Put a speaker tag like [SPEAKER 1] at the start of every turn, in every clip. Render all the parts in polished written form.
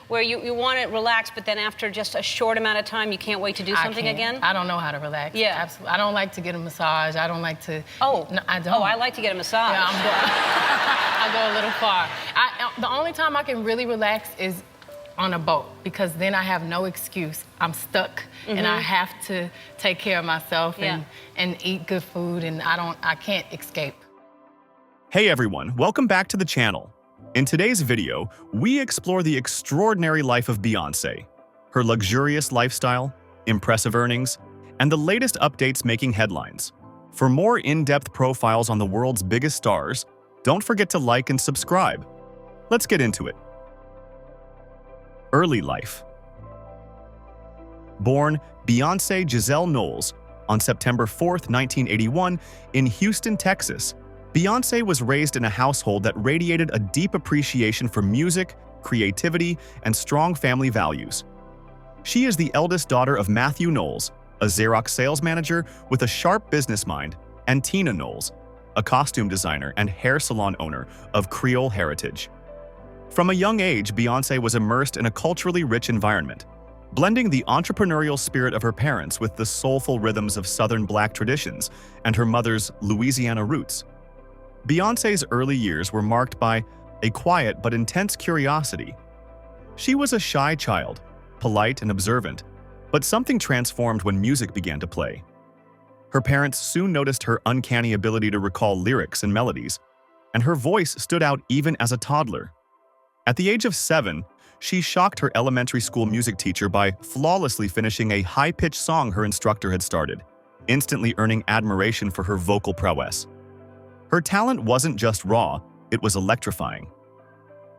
[SPEAKER 1] where you want to relax, but then after just a short amount of time, you can't wait to do something again?
[SPEAKER 2] I don't know how to relax.
[SPEAKER 1] Yeah.
[SPEAKER 2] Absolutely. I don't like to get a massage. I don't like to.
[SPEAKER 1] Oh.
[SPEAKER 2] No, I don't.
[SPEAKER 1] Oh, I like to get a massage.
[SPEAKER 2] Yeah, I go a little far. The only time I can really relax is on a boat, because then I have no excuse. I'm stuck, and I have to take care of myself and eat good food, and I can't escape.
[SPEAKER 3] Hey everyone, welcome back to the channel. In today's video, we explore the extraordinary life of Beyoncé, her luxurious lifestyle, impressive earnings, and the latest updates making headlines. For more in-depth profiles on the world's biggest stars, don't forget to like and subscribe. Let's get into it. Early life. Born Beyoncé Giselle Knowles on September 4, 1981, in Houston, Texas, Beyoncé was raised in a household that radiated a deep appreciation for music, creativity, and strong family values. She is the eldest daughter of Matthew Knowles, a Xerox sales manager with a sharp business mind, and Tina Knowles, a costume designer and hair salon owner of Creole heritage. From a young age, Beyoncé was immersed in a culturally rich environment, blending the entrepreneurial spirit of her parents with the soulful rhythms of Southern Black traditions and her mother's Louisiana roots. Beyoncé's early years were marked by a quiet but intense curiosity. She was a shy child, polite and observant, but something transformed when music began to play. Her parents soon noticed her uncanny ability to recall lyrics and melodies, and her voice stood out even as a toddler. At the age of 7, she shocked her elementary school music teacher by flawlessly finishing a high-pitched song her instructor had started, instantly earning admiration for her vocal prowess. Her talent wasn't just raw, it was electrifying.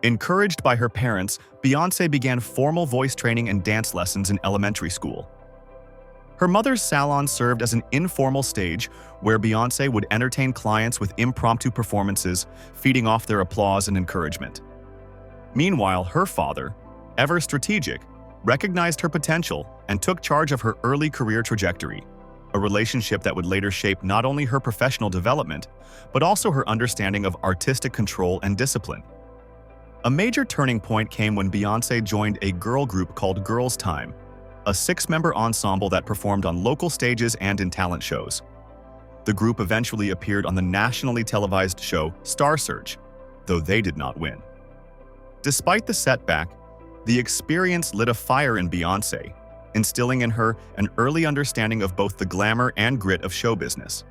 [SPEAKER 3] Encouraged by her parents, Beyoncé began formal voice training and dance lessons in elementary school. Her mother's salon served as an informal stage where Beyoncé would entertain clients with impromptu performances, feeding off their applause and encouragement. Meanwhile, her father, ever strategic, recognized her potential and took charge of her early career trajectory, a relationship that would later shape not only her professional development, but also her understanding of artistic control and discipline. A major turning point came when Beyoncé joined a girl group called Girls' Time, a 6-member ensemble that performed on local stages and in talent shows. The group eventually appeared on the nationally televised show Star Search, though they did not win. Despite the setback, the experience lit a fire in Beyoncé, instilling in her an early understanding of both the glamour and grit of show business.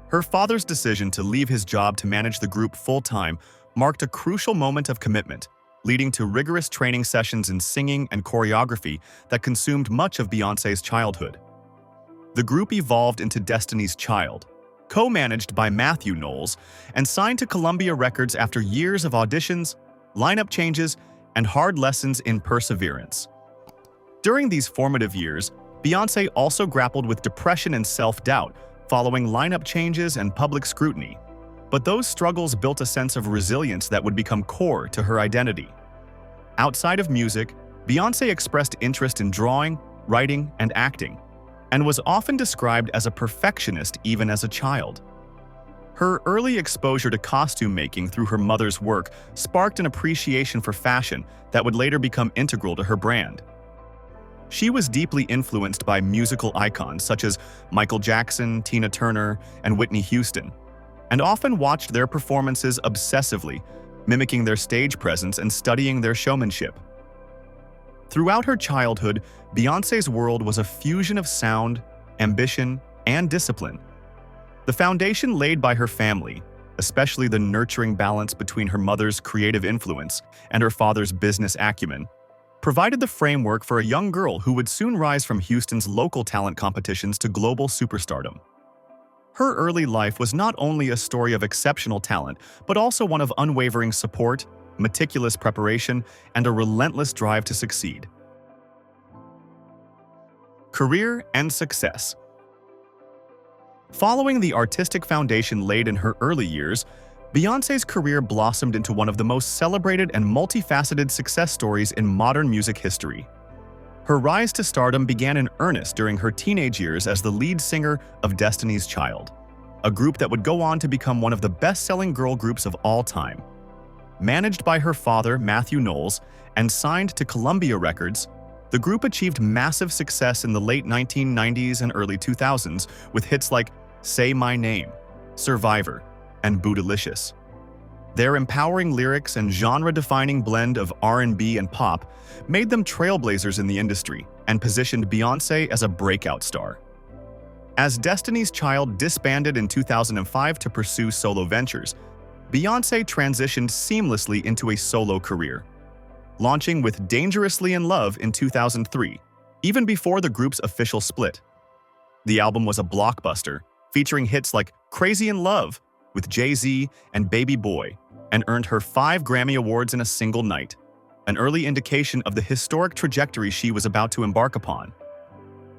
[SPEAKER 3] Her father's decision to leave his job to manage the group full-time marked a crucial moment of commitment, leading to rigorous training sessions in singing and choreography that consumed much of Beyoncé's childhood. The group evolved into Destiny's Child, co-managed by Matthew Knowles, and signed to Columbia Records after years of auditions, lineup changes, and hard lessons in perseverance. During these formative years, Beyoncé also grappled with depression and self-doubt following lineup changes and public scrutiny, but those struggles built a sense of resilience that would become core to her identity. Outside of music, Beyoncé expressed interest in drawing, writing, and acting, and was often described as a perfectionist even as a child. Her early exposure to costume making through her mother's work sparked an appreciation for fashion that would later become integral to her brand. She was deeply influenced by musical icons such as Michael Jackson, Tina Turner, and Whitney Houston, and often watched their performances obsessively, mimicking their stage presence and studying their showmanship. Throughout her childhood, Beyoncé's world was a fusion of sound, ambition, and discipline. The foundation laid by her family, especially the nurturing balance between her mother's creative influence and her father's business acumen, provided the framework for a young girl who would soon rise from Houston's local talent competitions to global superstardom. Her early life was not only a story of exceptional talent, but also one of unwavering support, meticulous preparation, and a relentless drive to succeed. Career and success. Following the artistic foundation laid in her early years, Beyoncé's career blossomed into one of the most celebrated and multifaceted success stories in modern music history. Her rise to stardom began in earnest during her teenage years as the lead singer of Destiny's Child, a group that would go on to become one of the best-selling girl groups of all time. Managed by her father, Matthew Knowles, and signed to Columbia Records, the group achieved massive success in the late 1990s and early 2000s with hits like Say My Name, Survivor, and Bootylicious. Their empowering lyrics and genre-defining blend of R&B and pop made them trailblazers in the industry and positioned Beyoncé as a breakout star. As Destiny's Child disbanded in 2005 to pursue solo ventures, Beyoncé transitioned seamlessly into a solo career, launching with Dangerously in Love in 2003, even before the group's official split. The album was a blockbuster, featuring hits like Crazy in Love with Jay-Z and Baby Boy, and earned her 5 Grammy Awards in a single night, an early indication of the historic trajectory she was about to embark upon.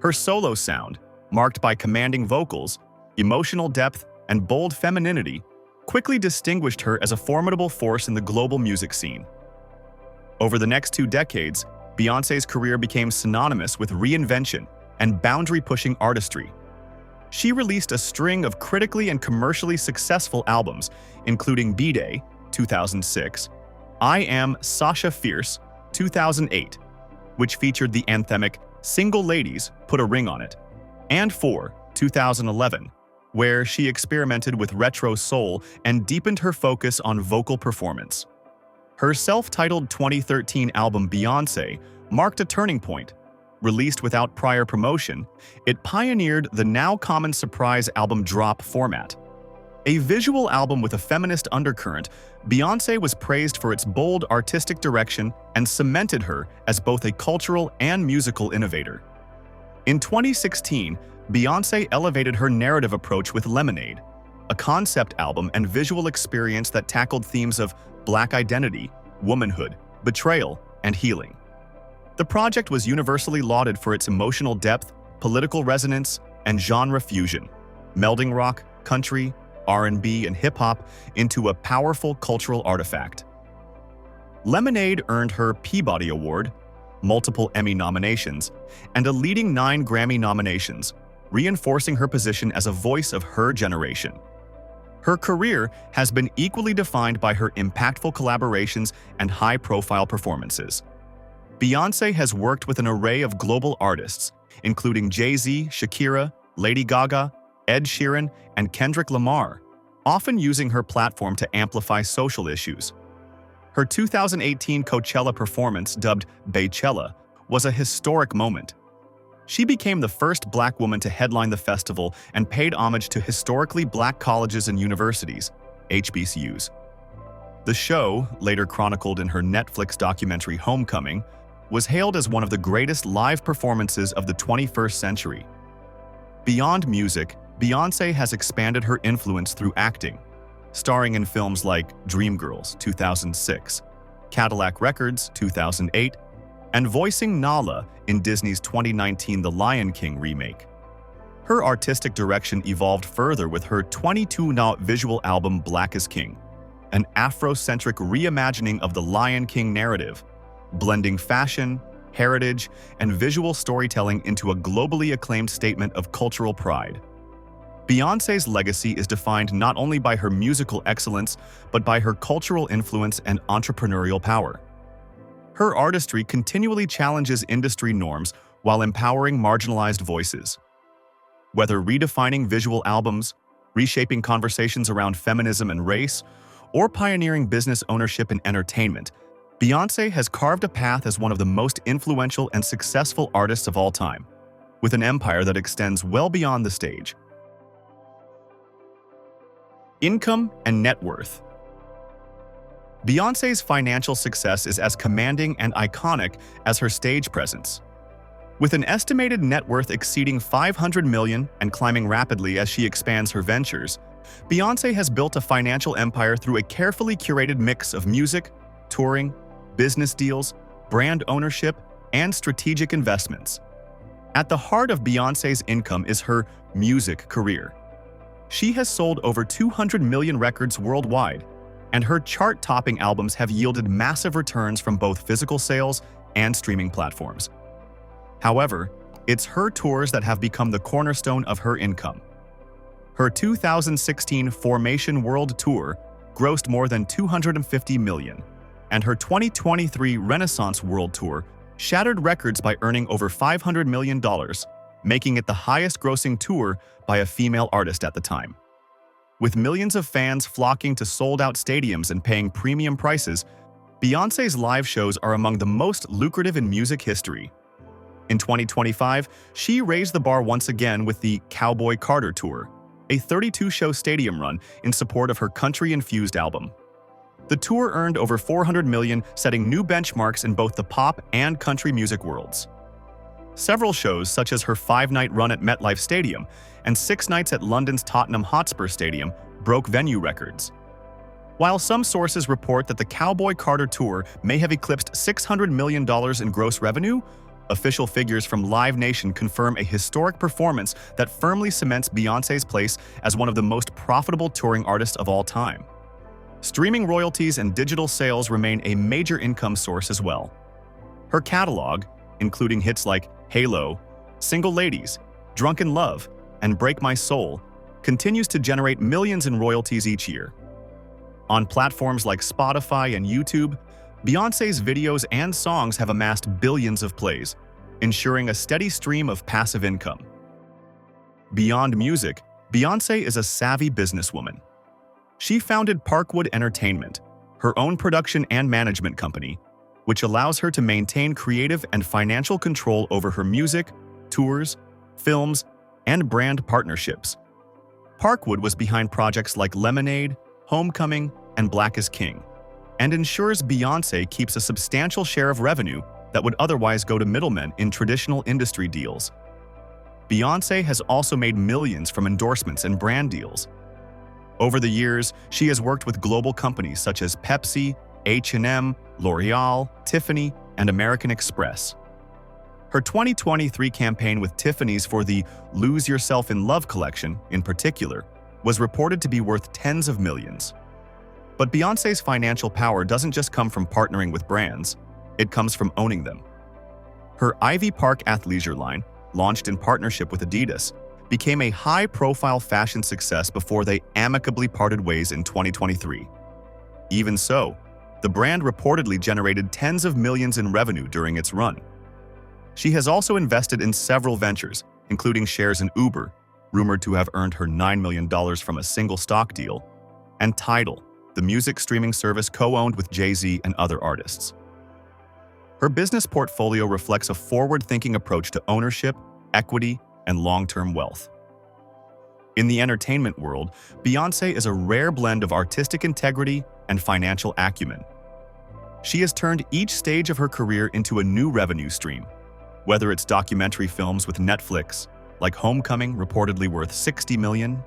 [SPEAKER 3] Her solo sound, marked by commanding vocals, emotional depth, and bold femininity, quickly distinguished her as a formidable force in the global music scene. Over the next 2 decades, Beyoncé's career became synonymous with reinvention and boundary-pushing artistry. She released a string of critically and commercially successful albums, including B-Day, 2006, I Am Sasha Fierce, 2008, which featured the anthemic Single Ladies, Put a Ring on It, and 4, 2011, where she experimented with retro soul and deepened her focus on vocal performance. Her self-titled 2013 album Beyoncé marked a turning point. Released without prior promotion, it pioneered the now common surprise album drop format. A visual album with a feminist undercurrent, Beyoncé was praised for its bold artistic direction and cemented her as both a cultural and musical innovator. In 2016, Beyoncé elevated her narrative approach with Lemonade, a concept album and visual experience that tackled themes of Black identity, womanhood, betrayal, and healing. The project was universally lauded for its emotional depth, political resonance, and genre fusion, melding rock, country, R&B, and hip-hop into a powerful cultural artifact. Lemonade earned her Peabody Award, multiple Emmy nominations, and a leading 9 Grammy nominations, reinforcing her position as a voice of her generation. Her career has been equally defined by her impactful collaborations and high-profile performances. Beyoncé has worked with an array of global artists, including Jay-Z, Shakira, Lady Gaga, Ed Sheeran, and Kendrick Lamar, often using her platform to amplify social issues. Her 2018 Coachella performance, dubbed Beychella, was a historic moment. She became the first Black woman to headline the festival and paid homage to historically Black colleges and universities, HBCUs. The show, later chronicled in her Netflix documentary Homecoming, was hailed as one of the greatest live performances of the 21st century. Beyond music, Beyoncé has expanded her influence through acting, starring in films like Dreamgirls, 2006, Cadillac Records, 2008, and voicing Nala in Disney's 2019 The Lion King remake. Her artistic direction evolved further with her 22-note visual album Black is King, an Afrocentric reimagining of the Lion King narrative, blending fashion, heritage, and visual storytelling into a globally acclaimed statement of cultural pride. Beyoncé's legacy is defined not only by her musical excellence, but by her cultural influence and entrepreneurial power. Her artistry continually challenges industry norms while empowering marginalized voices. Whether redefining visual albums, reshaping conversations around feminism and race, or pioneering business ownership in entertainment, Beyoncé has carved a path as one of the most influential and successful artists of all time, with an empire that extends well beyond the stage. Income and net worth. Beyoncé's financial success is as commanding and iconic as her stage presence. With an estimated net worth exceeding $500 million and climbing rapidly as she expands her ventures, Beyoncé has built a financial empire through a carefully curated mix of music, touring, business deals, brand ownership, and strategic investments. At the heart of Beyoncé's income is her music career. She has sold over 200 million records worldwide, and her chart-topping albums have yielded massive returns from both physical sales and streaming platforms. However, it's her tours that have become the cornerstone of her income. Her 2016 Formation World Tour grossed more than $250 million, and her 2023 Renaissance World Tour shattered records by earning over $500 million, making it the highest-grossing tour by a female artist at the time. With millions of fans flocking to sold-out stadiums and paying premium prices, Beyoncé's live shows are among the most lucrative in music history. In 2025, she raised the bar once again with the Cowboy Carter Tour, a 32-show stadium run in support of her country-infused album. The tour earned over $400 million, setting new benchmarks in both the pop and country music worlds. Several shows, such as her 5-night run at MetLife Stadium and 6 nights at London's Tottenham Hotspur Stadium, broke venue records. While some sources report that the Cowboy Carter Tour may have eclipsed $600 million in gross revenue, official figures from Live Nation confirm a historic performance that firmly cements Beyoncé's place as one of the most profitable touring artists of all time. Streaming royalties and digital sales remain a major income source as well. Her catalog, including hits like Halo, Single Ladies, Drunken Love, and Break My Soul, continues to generate millions in royalties each year. On platforms like Spotify and YouTube, Beyoncé's videos and songs have amassed billions of plays, ensuring a steady stream of passive income. Beyond music, Beyoncé is a savvy businesswoman. She founded Parkwood Entertainment, her own production and management company, which allows her to maintain creative and financial control over her music, tours, films, and brand partnerships. Parkwood was behind projects like Lemonade, Homecoming, and Black is King, and ensures Beyoncé keeps a substantial share of revenue that would otherwise go to middlemen in traditional industry deals. Beyoncé has also made millions from endorsements and brand deals. Over the years, she has worked with global companies such as Pepsi, H&M, L'Oreal, Tiffany, and American Express. Her 2023 campaign with Tiffany's for the Lose Yourself in Love collection, in particular, was reported to be worth tens of millions. But Beyoncé's financial power doesn't just come from partnering with brands, it comes from owning them. Her Ivy Park athleisure line, launched in partnership with Adidas, became a high-profile fashion success before they amicably parted ways in 2023. Even so, the brand reportedly generated tens of millions in revenue during its run. She has also invested in several ventures, including shares in Uber, rumored to have earned her $9 million from a single stock deal, and Tidal, the music streaming service co-owned with Jay-Z and other artists. Her business portfolio reflects a forward-thinking approach to ownership, equity, and long-term wealth. In the entertainment world, Beyoncé is a rare blend of artistic integrity and financial acumen. She has turned each stage of her career into a new revenue stream, whether it's documentary films with Netflix, like Homecoming, reportedly worth $60 million,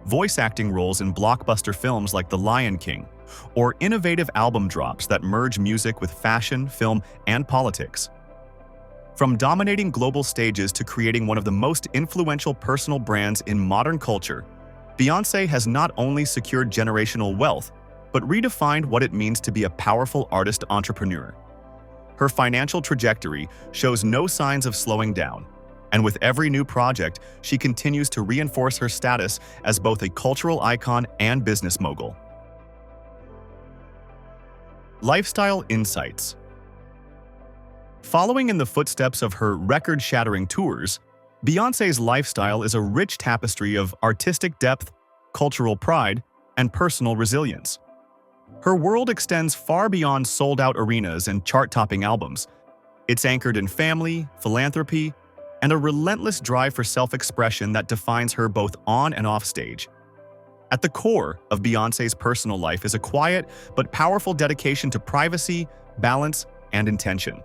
[SPEAKER 3] voice acting roles in blockbuster films like The Lion King, or innovative album drops that merge music with fashion, film, and politics. From dominating global stages to creating one of the most influential personal brands in modern culture, Beyoncé has not only secured generational wealth, but redefined what it means to be a powerful artist entrepreneur. Her financial trajectory shows no signs of slowing down, and with every new project, she continues to reinforce her status as both a cultural icon and business mogul. Lifestyle insights. Following in the footsteps of her record-shattering tours, Beyoncé's lifestyle is a rich tapestry of artistic depth, cultural pride, and personal resilience. Her world extends far beyond sold-out arenas and chart-topping albums. It's anchored in family, philanthropy, and a relentless drive for self-expression that defines her both on and off stage. At the core of Beyoncé's personal life is a quiet but powerful dedication to privacy, balance, and intention.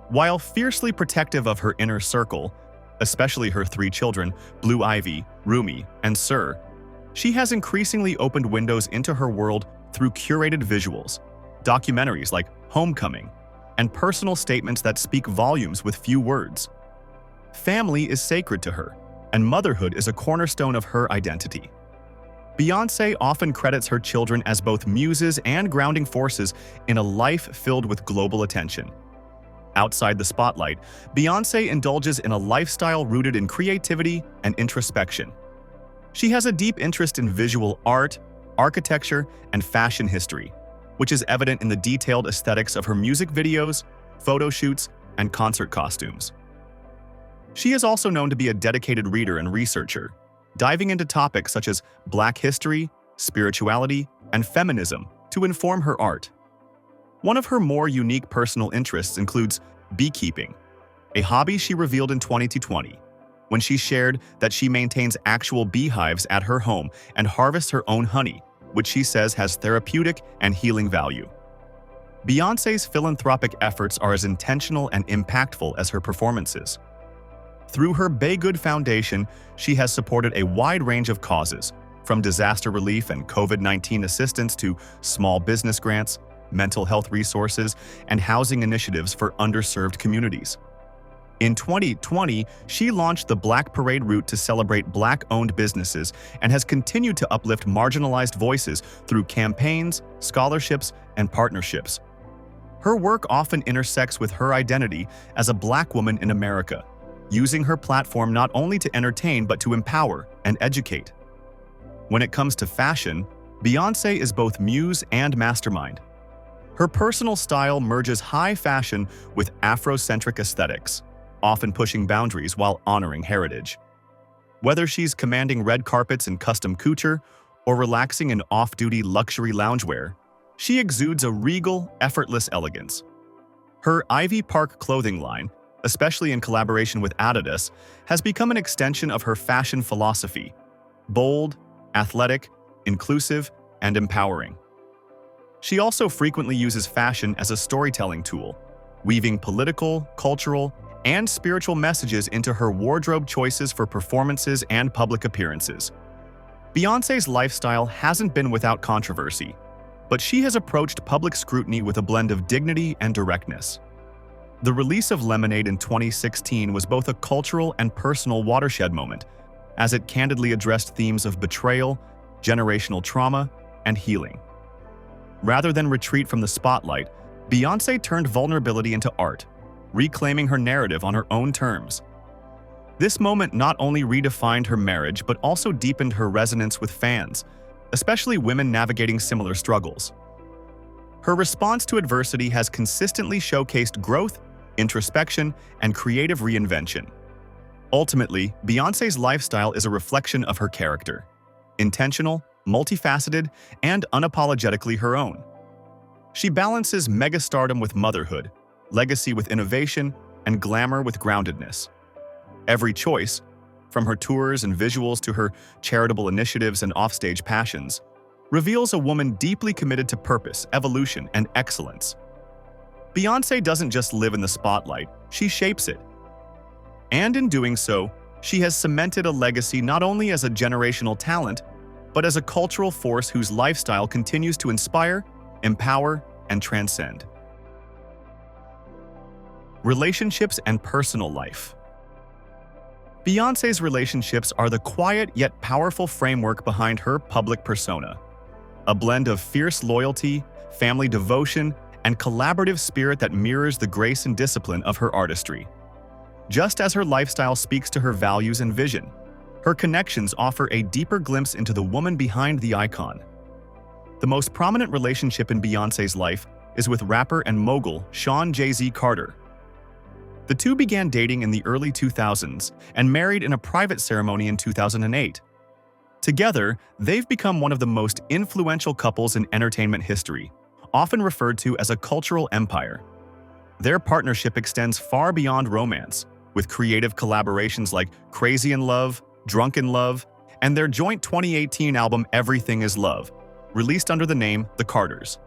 [SPEAKER 3] While fiercely protective of her inner circle, especially her 3 children, Blue Ivy, Rumi, and Sir, she has increasingly opened windows into her world through curated visuals, documentaries like Homecoming, and personal statements that speak volumes with few words. Family is sacred to her, and motherhood is a cornerstone of her identity. Beyoncé often credits her children as both muses and grounding forces in a life filled with global attention. Outside the spotlight, Beyoncé indulges in a lifestyle rooted in creativity and introspection. She has a deep interest in visual art, architecture, and fashion history, which is evident in the detailed aesthetics of her music videos, photo shoots, and concert costumes. She is also known to be a dedicated reader and researcher, diving into topics such as Black history, spirituality, and feminism to inform her art. One of her more unique personal interests includes beekeeping, a hobby she revealed in 2020 when she shared that she maintains actual beehives at her home and harvests her own honey, which she says has therapeutic and healing value. Beyoncé's philanthropic efforts are as intentional and impactful as her performances. Through her Baygood Foundation, she has supported a wide range of causes, from disaster relief and COVID-19 assistance to small business grants, mental health resources, and housing initiatives for underserved communities. In 2020, she launched the Black Parade route to celebrate Black-owned businesses and has continued to uplift marginalized voices through campaigns, scholarships, and partnerships. Her work often intersects with her identity as a Black woman in America, using her platform not only to entertain but to empower and educate. When it comes to fashion, Beyoncé is both muse and mastermind. Her personal style merges high fashion with Afrocentric aesthetics, often pushing boundaries while honoring heritage. Whether she's commanding red carpets in custom couture or relaxing in off-duty luxury loungewear, she exudes a regal, effortless elegance. Her Ivy Park clothing line, especially in collaboration with Adidas, has become an extension of her fashion philosophy: bold, athletic, inclusive, and empowering. She also frequently uses fashion as a storytelling tool, weaving political, cultural, and spiritual messages into her wardrobe choices for performances and public appearances. Beyoncé's lifestyle hasn't been without controversy, but she has approached public scrutiny with a blend of dignity and directness. The release of Lemonade in 2016 was both a cultural and personal watershed moment, as it candidly addressed themes of betrayal, generational trauma, and healing. Rather than retreat from the spotlight, Beyoncé turned vulnerability into art, reclaiming her narrative on her own terms. This moment not only redefined her marriage but also deepened her resonance with fans, especially women navigating similar struggles. Her response to adversity has consistently showcased growth, introspection, and creative reinvention. Ultimately, Beyoncé's lifestyle is a reflection of her character: intentional, multifaceted, and unapologetically her own. She balances megastardom with motherhood, legacy with innovation, and glamour with groundedness. Every choice, from her tours and visuals to her charitable initiatives and offstage passions, reveals a woman deeply committed to purpose, evolution, and excellence. Beyoncé doesn't just live in the spotlight, she shapes it. And in doing so, she has cemented a legacy not only as a generational talent, but as a cultural force whose lifestyle continues to inspire, empower, and transcend. Relationships and personal life. Beyoncé's relationships are the quiet yet powerful framework behind her public persona. A blend of fierce loyalty, family devotion, and collaborative spirit that mirrors the grace and discipline of her artistry. Just as her lifestyle speaks to her values and vision, her connections offer a deeper glimpse into the woman behind the icon. The most prominent relationship in Beyoncé's life is with rapper and mogul Sean Jay-Z Carter. The two began dating in the early 2000s and married in a private ceremony in 2008. Together, they've become one of the most influential couples in entertainment history, often referred to as a cultural empire. Their partnership extends far beyond romance, with creative collaborations like Crazy in Love, Drunk in Love, and their joint 2018 album Everything Is Love, released under the name The Carters.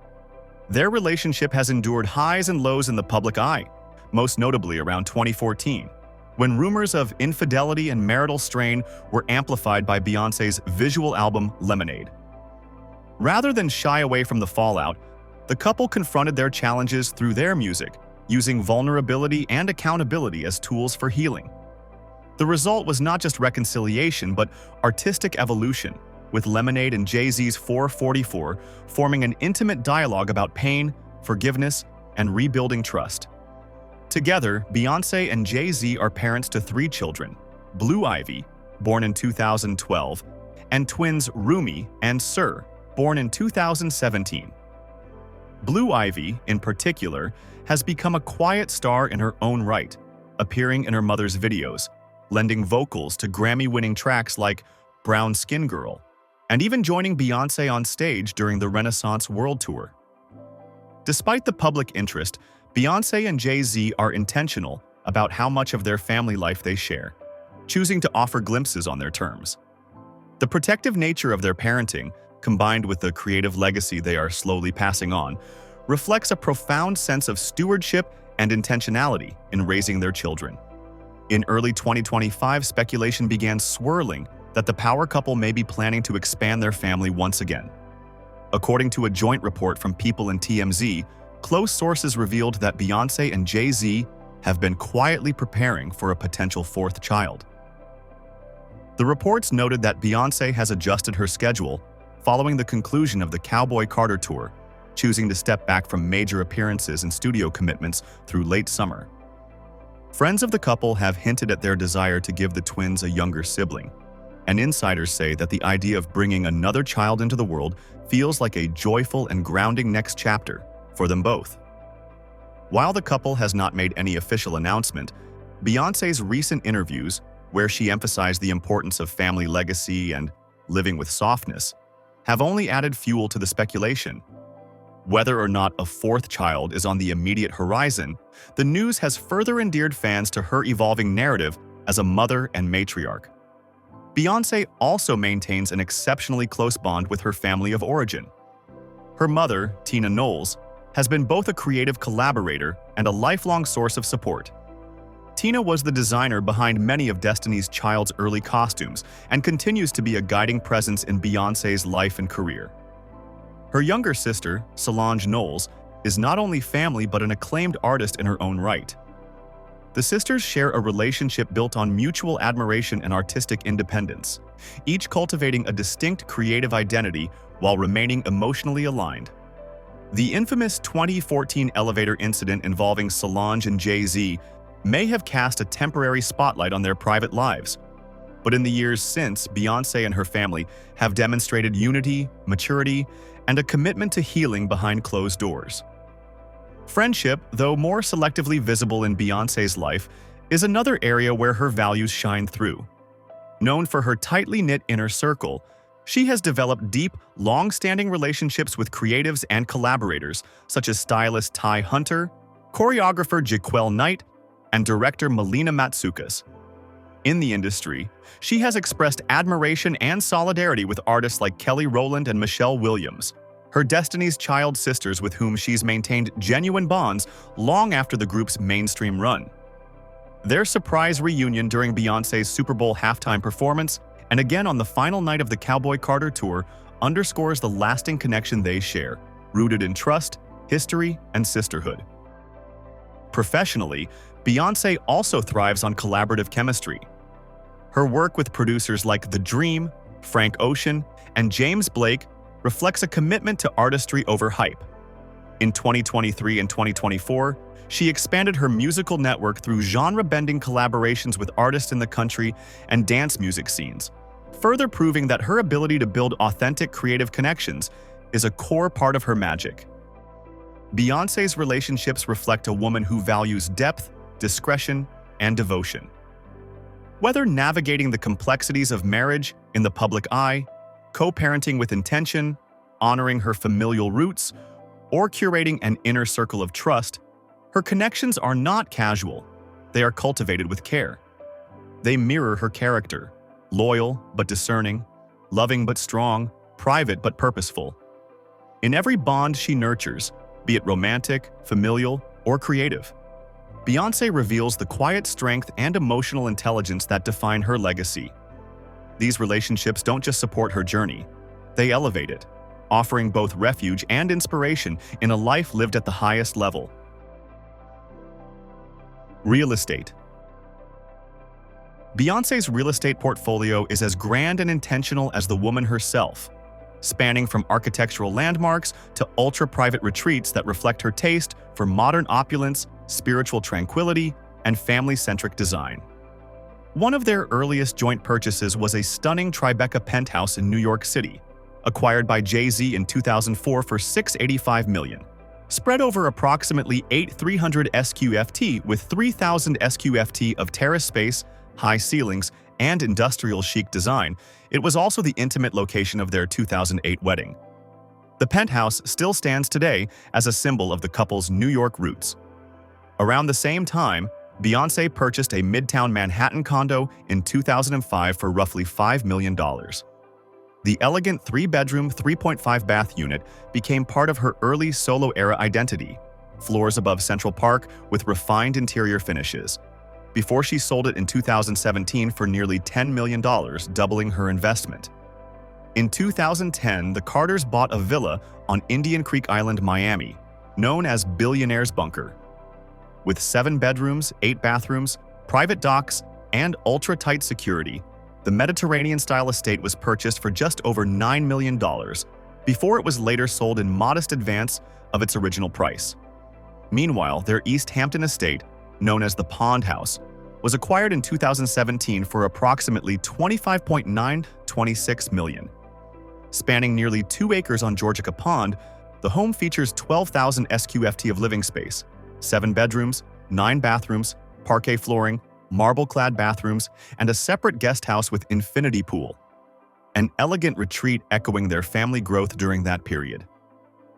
[SPEAKER 3] Their relationship has endured highs and lows in the public eye, most notably around 2014, when rumors of infidelity and marital strain were amplified by Beyoncé's visual album Lemonade. Rather than shy away from the fallout, the couple confronted their challenges through their music, using vulnerability and accountability as tools for healing. The result was not just reconciliation, but artistic evolution, with Lemonade and Jay-Z's 444 forming an intimate dialogue about pain, forgiveness, and rebuilding trust. Together, Beyoncé and Jay-Z are parents to 3 children: Blue Ivy, born in 2012, and twins Rumi and Sir, born in 2017. Blue Ivy, in particular, has become a quiet star in her own right, appearing in her mother's videos, lending vocals to Grammy-winning tracks like Brown Skin Girl, and even joining Beyoncé on stage during the Renaissance World Tour. Despite the public interest, Beyoncé and Jay-Z are intentional about how much of their family life they share, choosing to offer glimpses on their terms. The protective nature of their parenting, combined with the creative legacy they are slowly passing on, reflects a profound sense of stewardship and intentionality in raising their children. In early 2025, speculation began swirling that the power couple may be planning to expand their family once again. According to a joint report from People and TMZ, close sources revealed that Beyoncé and Jay-Z have been quietly preparing for a potential fourth child. The reports noted that Beyoncé has adjusted her schedule following the conclusion of the Cowboy Carter Tour, choosing to step back from major appearances and studio commitments through late summer. Friends of the couple have hinted at their desire to give the twins a younger sibling, and insiders say that the idea of bringing another child into the world feels like a joyful and grounding next chapter for them both. While the couple has not made any official announcement, Beyoncé's recent interviews, where she emphasized the importance of family legacy and living with softness, have only added fuel to the speculation. Whether or not a fourth child is on the immediate horizon, the news has further endeared fans to her evolving narrative as a mother and matriarch. Beyoncé also maintains an exceptionally close bond with her family of origin. Her mother, Tina Knowles, has been both a creative collaborator and a lifelong source of support. Tina was the designer behind many of Destiny's Child's early costumes and continues to be a guiding presence in Beyoncé's life and career. Her younger sister, Solange Knowles, is not only family but an acclaimed artist in her own right. The sisters share a relationship built on mutual admiration and artistic independence, each cultivating a distinct creative identity while remaining emotionally aligned. The infamous 2014 elevator incident involving Solange and Jay-Z may have cast a temporary spotlight on their private lives, but in the years since, Beyoncé and her family have demonstrated unity, maturity, and a commitment to healing behind closed doors. Friendship, though more selectively visible in Beyoncé's life, is another area where her values shine through. Known for her tightly knit inner circle, she has developed deep, long-standing relationships with creatives and collaborators such as stylist Ty Hunter, choreographer Jaquel Knight, and director Melina Matsoukas. In the industry, she has expressed admiration and solidarity with artists like Kelly Rowland and Michelle Williams, her Destiny's Child sisters with whom she's maintained genuine bonds long after the group's mainstream run. Their surprise reunion during Beyoncé's Super Bowl halftime performance and again on the final night of the Cowboy Carter Tour underscores the lasting connection they share, rooted in trust, history, and sisterhood. Professionally, Beyoncé also thrives on collaborative chemistry. Her work with producers like The Dream, Frank Ocean, and James Blake reflects a commitment to artistry over hype. In 2023 and 2024, she expanded her musical network through genre-bending collaborations with artists in the country and dance music scenes, further proving that her ability to build authentic creative connections is a core part of her magic. Beyoncé's relationships reflect a woman who values depth, discretion, and devotion. Whether navigating the complexities of marriage in the public eye, co-parenting with intention, honoring her familial roots, or curating an inner circle of trust, her connections are not casual. They are cultivated with care. They mirror her character, loyal but discerning, loving but strong, private but purposeful. In every bond she nurtures, be it romantic, familial, or creative, Beyoncé reveals the quiet strength and emotional intelligence that define her legacy. These relationships don't just support her journey, they elevate it, offering both refuge and inspiration in a life lived at the highest level. Real estate. Beyoncé's real estate portfolio is as grand and intentional as the woman herself, spanning from architectural landmarks to ultra-private retreats that reflect her taste for modern opulence, spiritual tranquility, and family-centric design. One of their earliest joint purchases was a stunning Tribeca penthouse in New York City, acquired by Jay-Z in 2004 for $685 million. Spread over approximately 8,300 SQFT with 3,000 SQFT of terrace space, high ceilings, and industrial chic design, it was also the intimate location of their 2008 wedding. The penthouse still stands today as a symbol of the couple's New York roots. Around the same time, Beyoncé purchased a Midtown Manhattan condo in 2005 for roughly $5 million. The elegant 3-bedroom, 3.5-bath unit became part of her early solo-era identity, floors above Central Park with refined interior finishes, before she sold it in 2017 for nearly $10 million, doubling her investment. In 2010, the Carters bought a villa on Indian Creek Island, Miami, known as Billionaire's Bunker. With 7 bedrooms, 8 bathrooms, private docks, and ultra-tight security, the Mediterranean-style estate was purchased for just over $9 million, before it was later sold in modest advance of its original price. Meanwhile, their East Hampton estate, known as the Pond House, was acquired in 2017 for approximately $25.926 million. Spanning nearly 2 acres on Georgica Pond, the home features 12,000 SQFT of living space, 7 bedrooms, 9 bathrooms, parquet flooring, marble-clad bathrooms, and a separate guest house with infinity pool. An elegant retreat echoing their family growth during that period.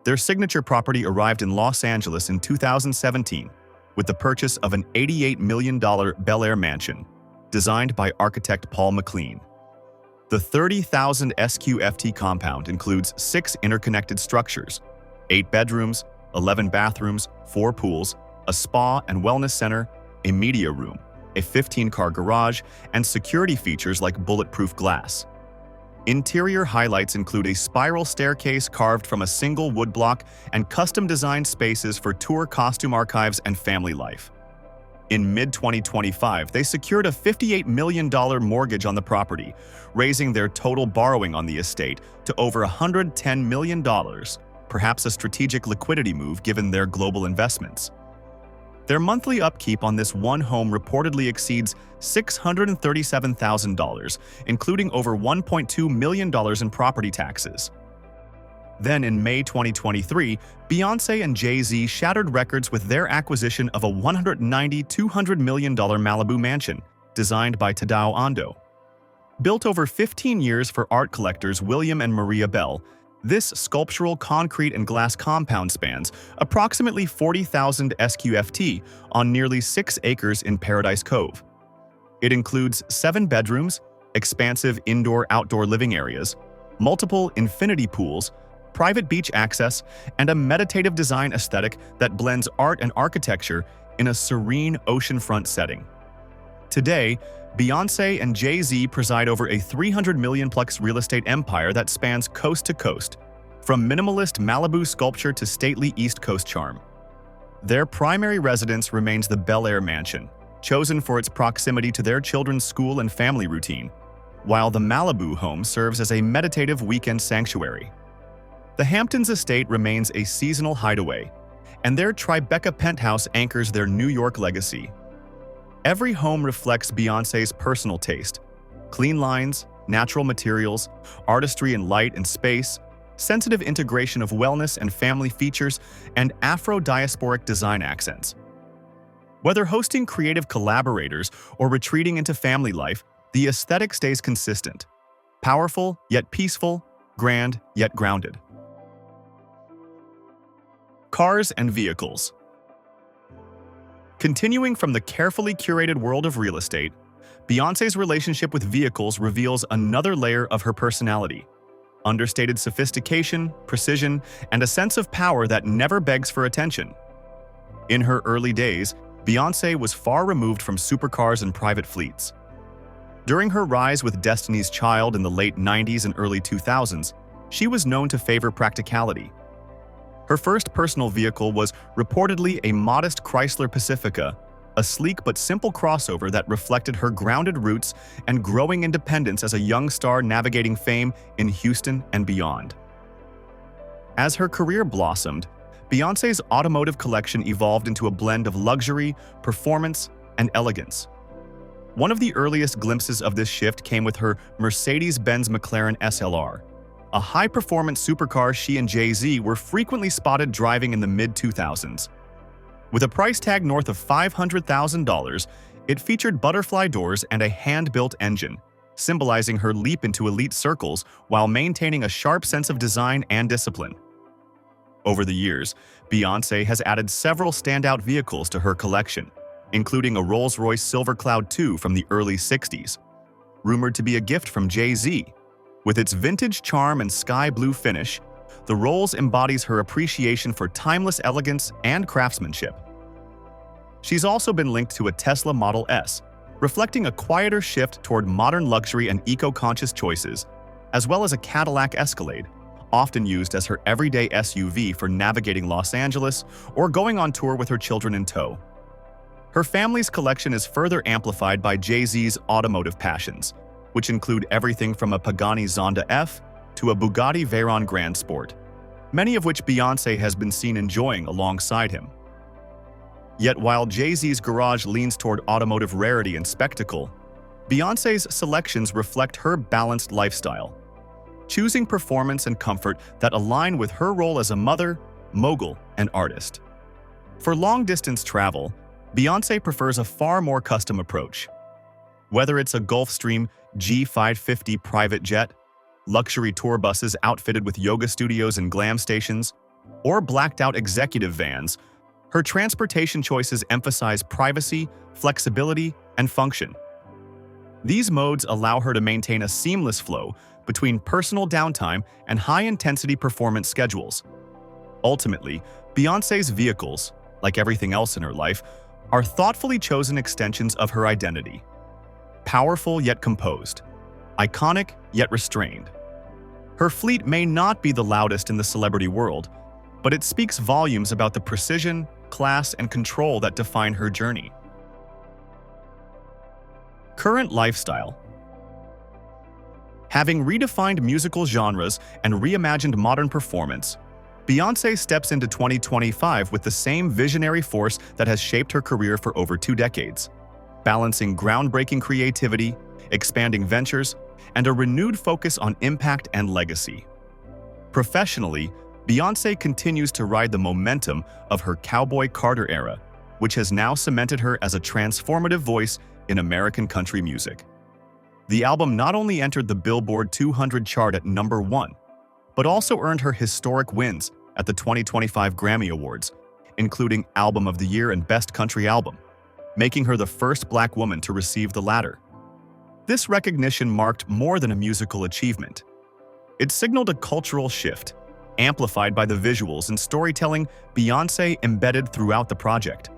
[SPEAKER 3] Their signature property arrived in Los Angeles in 2017 with the purchase of an $88 million Bel Air mansion, designed by architect Paul McLean. The 30,000 SQFT compound includes 6 interconnected structures, 8 bedrooms, 11 bathrooms, 4 pools, a spa and wellness center, a media room, a 15-car garage, and security features like bulletproof glass. Interior highlights include a spiral staircase carved from a single wood block and custom-designed spaces for tour costume archives and family life. In mid-2025, they secured a $58 million mortgage on the property, raising their total borrowing on the estate to over $110 million, perhaps a strategic liquidity move given their global investments. Their monthly upkeep on this one home reportedly exceeds $637,000, including over $1.2 million in property taxes. Then in May 2023, Beyoncé and Jay-Z shattered records with their acquisition of a $190–200 million Malibu mansion, designed by Tadao Ando. Built over 15 years for art collectors William and Maria Bell, this sculptural concrete and glass compound spans approximately 40,000 SQFT on nearly 6 acres in Paradise Cove. It includes 7 bedrooms, expansive indoor-outdoor living areas, multiple infinity pools, private beach access, and a meditative design aesthetic that blends art and architecture in a serene oceanfront setting. Today, Beyoncé and Jay-Z preside over a $300 million-plus real estate empire that spans coast to coast, from minimalist Malibu sculpture to stately East Coast charm. Their primary residence remains the Bel Air mansion, chosen for its proximity to their children's school and family routine, while the Malibu home serves as a meditative weekend sanctuary. The Hamptons estate remains a seasonal hideaway, and their Tribeca penthouse anchors their New York legacy. Every home reflects Beyoncé's personal taste: clean lines, natural materials, artistry in light and space, sensitive integration of wellness and family features, and Afro-diasporic design accents. Whether hosting creative collaborators or retreating into family life, the aesthetic stays consistent: powerful yet peaceful, grand yet grounded. Cars and vehicles. Continuing from the carefully curated world of real estate, Beyoncé's relationship with vehicles reveals another layer of her personality: understated sophistication, precision, and a sense of power that never begs for attention. In her early days, Beyoncé was far removed from supercars and private fleets. During her rise with Destiny's Child in the late 90s and early 2000s, she was known to favor practicality. Her first personal vehicle was reportedly a modest Chrysler Pacifica, a sleek but simple crossover that reflected her grounded roots and growing independence as a young star navigating fame in Houston and beyond. As her career blossomed, Beyoncé's automotive collection evolved into a blend of luxury, performance, and elegance. One of the earliest glimpses of this shift came with her Mercedes-Benz McLaren SLR, a high-performance supercar she and Jay-Z were frequently spotted driving in the mid-2000s. With a price tag north of $500,000, it featured butterfly doors and a hand-built engine, symbolizing her leap into elite circles while maintaining a sharp sense of design and discipline. Over the years, Beyoncé has added several standout vehicles to her collection, including a Rolls-Royce Silver Cloud II from the early 60s, rumored to be a gift from Jay-Z. With its vintage charm and sky blue finish, the Rolls embodies her appreciation for timeless elegance and craftsmanship. She's also been linked to a Tesla Model S, reflecting a quieter shift toward modern luxury and eco-conscious choices, as well as a Cadillac Escalade, often used as her everyday SUV for navigating Los Angeles or going on tour with her children in tow. Her family's collection is further amplified by Jay-Z's automotive passions, which include everything from a Pagani Zonda F to a Bugatti Veyron Grand Sport, many of which Beyoncé has been seen enjoying alongside him. Yet while Jay-Z's garage leans toward automotive rarity and spectacle, Beyoncé's selections reflect her balanced lifestyle, choosing performance and comfort that align with her role as a mother, mogul, and artist. For long-distance travel, Beyoncé prefers a far more custom approach. Whether it's a Gulfstream G550 private jet, luxury tour buses outfitted with yoga studios and glam stations, or blacked-out executive vans, her transportation choices emphasize privacy, flexibility, and function. These modes allow her to maintain a seamless flow between personal downtime and high-intensity performance schedules. Ultimately, Beyoncé's vehicles, like everything else in her life, are thoughtfully chosen extensions of her identity. Powerful yet composed, iconic yet restrained. Her fleet may not be the loudest in the celebrity world, but it speaks volumes about the precision, class, and control that define her journey. Current lifestyle. Having redefined musical genres and reimagined modern performance, Beyoncé steps into 2025 with the same visionary force that has shaped her career for over 2 decades, balancing groundbreaking creativity, expanding ventures, and a renewed focus on impact and legacy. Professionally, Beyoncé continues to ride the momentum of her Cowboy Carter era, which has now cemented her as a transformative voice in American country music. The album not only entered the Billboard 200 chart at #1, but also earned her historic wins at the 2025 Grammy Awards, including Album of the Year and Best Country Album, making her the first Black woman to receive the latter. This recognition marked more than a musical achievement. It signaled a cultural shift, amplified by the visuals and storytelling Beyoncé embedded throughout the project.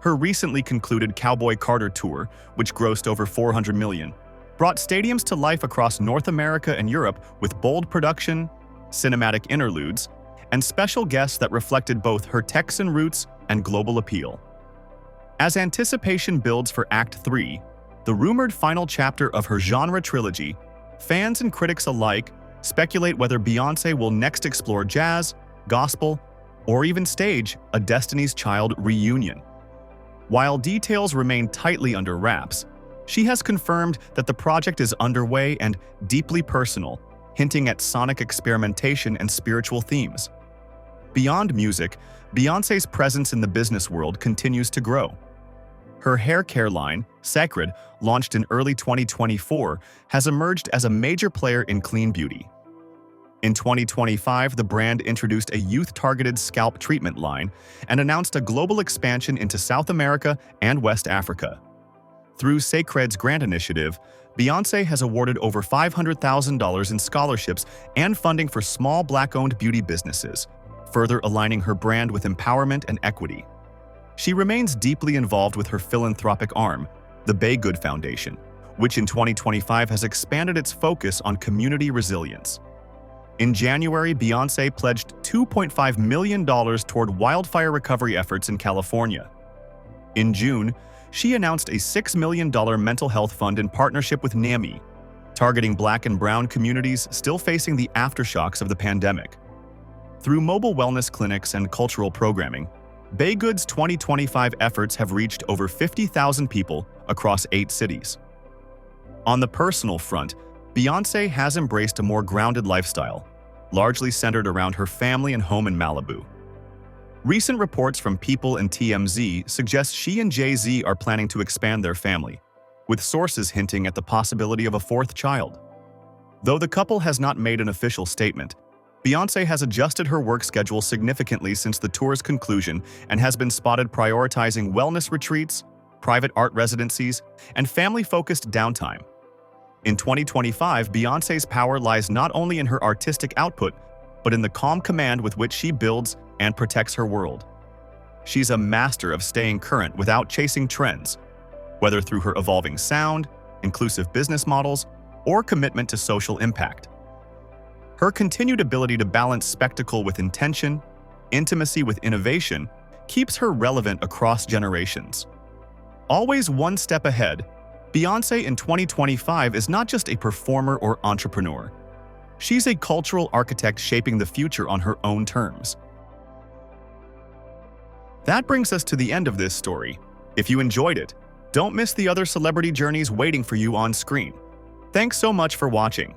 [SPEAKER 3] Her recently concluded Cowboy Carter tour, which grossed over $400 million, brought stadiums to life across North America and Europe with bold production, cinematic interludes, and special guests that reflected both her Texan roots and global appeal. As anticipation builds for Act 3, the rumored final chapter of her genre trilogy, fans and critics alike speculate whether Beyoncé will next explore jazz, gospel, or even stage a Destiny's Child reunion. While details remain tightly under wraps, she has confirmed that the project is underway and deeply personal, hinting at sonic experimentation and spiritual themes. Beyond music, Beyoncé's presence in the business world continues to grow. Her hair care line, Sacred, launched in early 2024, has emerged as a major player in clean beauty. In 2025, the brand introduced a youth-targeted scalp treatment line and announced a global expansion into South America and West Africa. Through Sacred's grant initiative, Beyoncé has awarded over $500,000 in scholarships and funding for small Black-owned beauty businesses, further aligning her brand with empowerment and equity. She remains deeply involved with her philanthropic arm, the Baygood Foundation, which in 2025 has expanded its focus on community resilience. In January, Beyoncé pledged $2.5 million toward wildfire recovery efforts in California. In June, she announced a $6 million mental health fund in partnership with NAMI, targeting Black and Brown communities still facing the aftershocks of the pandemic. Through mobile wellness clinics and cultural programming, Baygood's 2025 efforts have reached over 50,000 people across 8 cities. On the personal front, Beyoncé has embraced a more grounded lifestyle, largely centered around her family and home in Malibu. Recent reports from People and TMZ suggest she and Jay-Z are planning to expand their family, with sources hinting at the possibility of a fourth child. Though the couple has not made an official statement, Beyoncé has adjusted her work schedule significantly since the tour's conclusion and has been spotted prioritizing wellness retreats, private art residencies, and family-focused downtime. In 2025, Beyoncé's power lies not only in her artistic output, but in the calm command with which she builds and protects her world. She's a master of staying current without chasing trends, whether through her evolving sound, inclusive business models, or commitment to social impact. Her continued ability to balance spectacle with intention, intimacy with innovation, keeps her relevant across generations. Always one step ahead, Beyoncé in 2025 is not just a performer or entrepreneur. She's a cultural architect shaping the future on her own terms. That brings us to the end of this story. If you enjoyed it, don't miss the other celebrity journeys waiting for you on screen. Thanks so much for watching.